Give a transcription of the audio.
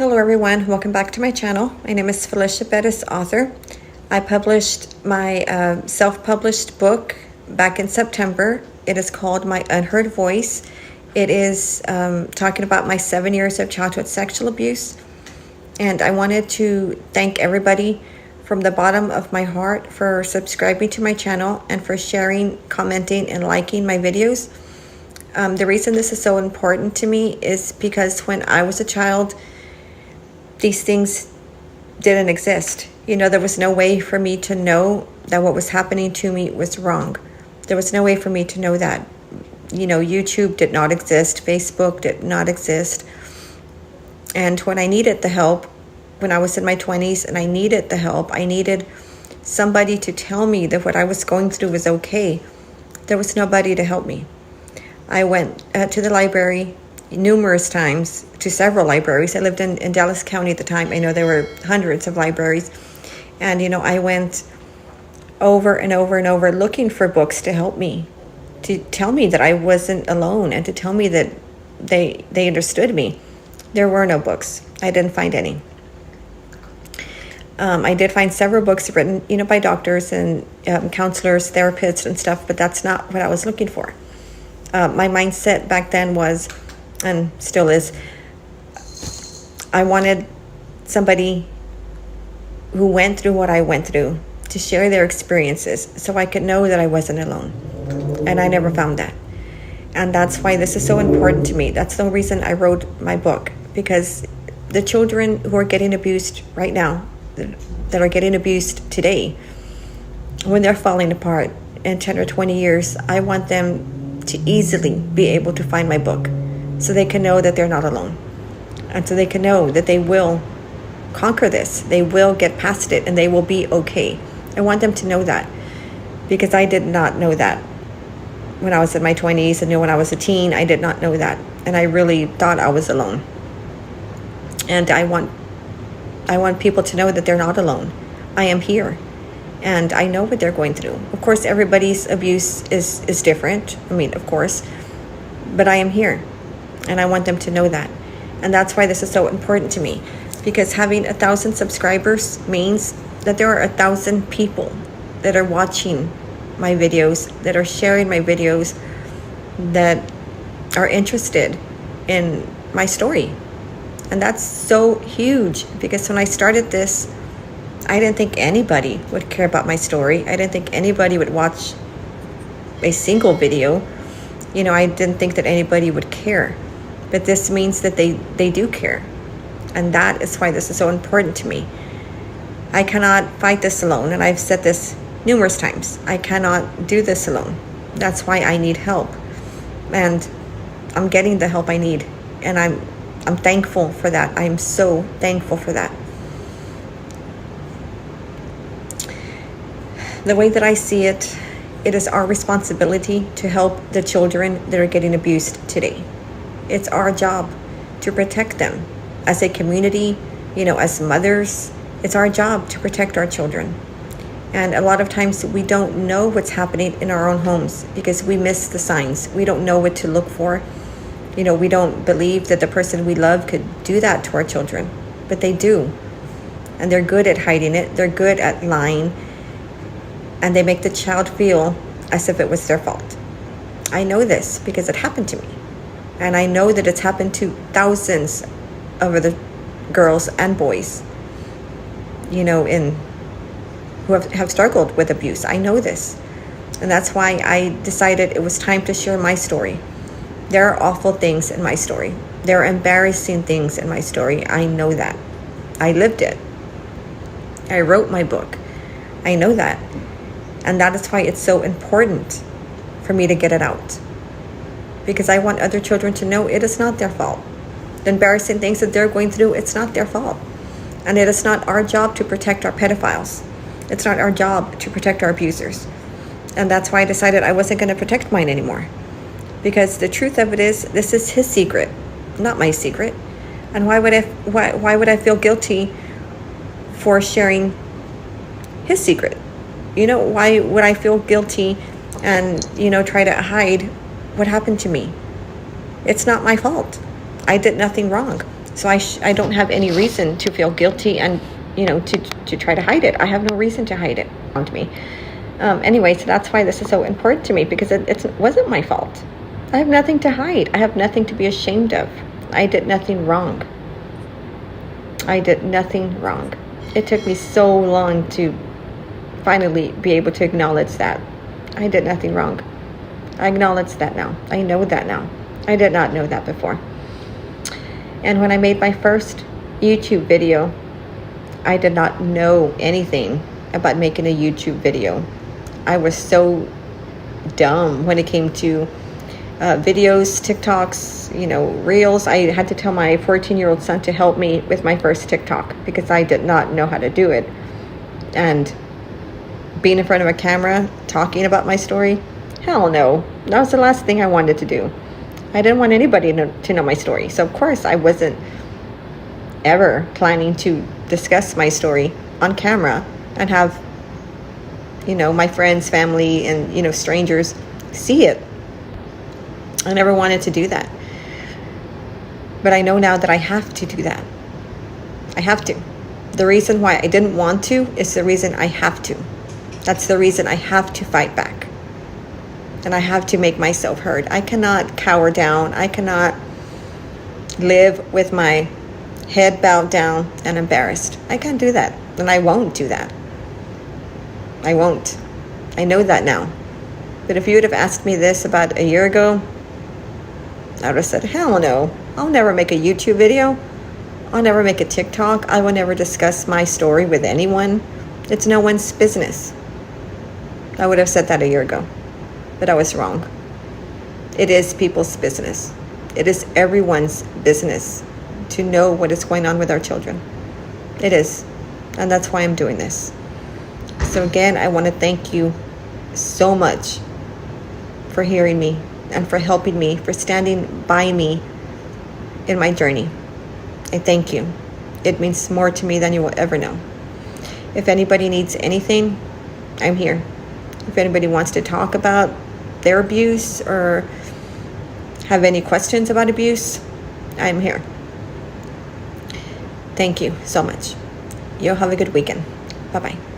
Hello everyone, welcome back to my channel. My name is Felicia Perez Author. I published my self-published book back in September. It is called My Unheard Voice. It is talking about my 7 years of childhood sexual abuse. And I wanted to thank everybody from the bottom of my heart for subscribing to my channel and for sharing, commenting, and liking my videos. The reason this is so important to me is because when I was a child, these things didn't exist. There was no way for me to know that what was happening to me was wrong. There was no way for me to know that. YouTube did not exist. Facebook did not exist. And when I needed the help, when I was in my 20s and I needed the help, I needed somebody to tell me that what I was going through was okay. There was nobody to help me. I went to the library numerous times, to several libraries. I lived in Dallas County at the time. I know there were hundreds of libraries. And, I went over and over and over looking for books to help me, to tell me that I wasn't alone and to tell me that they understood me. There were no books. I didn't find any. I did find several books written, by doctors and counselors, therapists and stuff, but that's not what I was looking for. My mindset back then was, and still is, I wanted somebody who went through what I went through to share their experiences so I could know that I wasn't alone. And I never found that. And that's why this is so important to me. That's the reason I wrote my book, because the children who are getting abused right now, that are getting abused today, when they're falling apart in 10 or 20 years, I want them to easily be able to find my book so they can know that they're not alone. And so they can know that they will conquer this. They will get past it and they will be okay. I want them to know that, because I did not know that when I was in my 20s, and when I was a teen, I did not know that. And I really thought I was alone. And I want people to know that they're not alone. I am here. And I know what they're going through. Of course, everybody's abuse is different. Of course. But I am here. And I want them to know that. And that's why this is so important to me. Because having 1,000 subscribers means that there are 1,000 people that are watching my videos, that are sharing my videos, that are interested in my story. And that's so huge, because when I started this, I didn't think anybody would care about my story. I didn't think anybody would watch a single video. I didn't think that anybody would care. But this means that they do care. And that is why this is so important to me. I cannot fight this alone. And I've said this numerous times. I cannot do this alone. That's why I need help. And I'm getting the help I need. And I'm thankful for that. I'm so thankful for that. The way that I see it, it is our responsibility to help the children that are getting abused today. It's our job to protect them. As a community, as mothers, it's our job to protect our children. And a lot of times we don't know what's happening in our own homes because we miss the signs. We don't know what to look for. We don't believe that the person we love could do that to our children, but they do. And they're good at hiding it. They're good at lying. And they make the child feel as if it was their fault. I know this because it happened to me. And I know that it's happened to thousands of other girls and boys, who have struggled with abuse. I know this. And that's why I decided it was time to share my story. There are awful things in my story. There are embarrassing things in my story. I know that. I lived it. I wrote my book. I know that. And that is why it's so important for me to get it out. Because I want other children to know it is not their fault. The embarrassing things that they're going through, it's not their fault. And it is not our job to protect our pedophiles. It's not our job to protect our abusers. And that's why I decided I wasn't going to protect mine anymore. Because the truth of it is, this is his secret, not my secret. And why would I feel guilty for sharing his secret? Why would I feel guilty and, try to hide what happened to me? It's not my fault. I did nothing wrong. So I don't have any reason to feel guilty and, to try to hide it. I have no reason to hide it onto me. Anyway, so that's why this is so important to me, because it wasn't my fault. I have nothing to hide. I have nothing to be ashamed of. I did nothing wrong. I did nothing wrong. It took me so long to finally be able to acknowledge that. I did nothing wrong. I acknowledge that now. I know that now. I did not know that before. And when I made my first YouTube video, I did not know anything about making a YouTube video. I was so dumb when it came to videos, TikToks, Reels. I had to tell my 14-year-old son to help me with my first TikTok because I did not know how to do it. And being in front of a camera, talking about my story, hell no. That was the last thing I wanted to do. I didn't want anybody to know my story. So of course I wasn't ever planning to discuss my story on camera and have, my friends, family, and, strangers see it. I never wanted to do that. But I know now that I have to do that. I have to. The reason why I didn't want to is the reason I have to. That's the reason I have to fight back. And I have to make myself heard. I cannot cower down. I cannot live with my head bowed down and embarrassed. I can't do that. And I won't do that. I won't. I know that now. But if you would have asked me this about a year ago, I would have said, hell no. I'll never make a YouTube video. I'll never make a TikTok. I will never discuss my story with anyone. It's no one's business. I would have said that a year ago. But I was wrong. It is people's business. It is everyone's business to know what is going on with our children. It is. And that's why I'm doing this. So again, I want to thank you so much for hearing me and for helping me, for standing by me in my journey. I thank you. It means more to me than you will ever know. If anybody needs anything, I'm here. If anybody wants to talk about their abuse or have any questions about abuse, I'm here. Thank you so much. You'll have a good weekend. Bye-bye.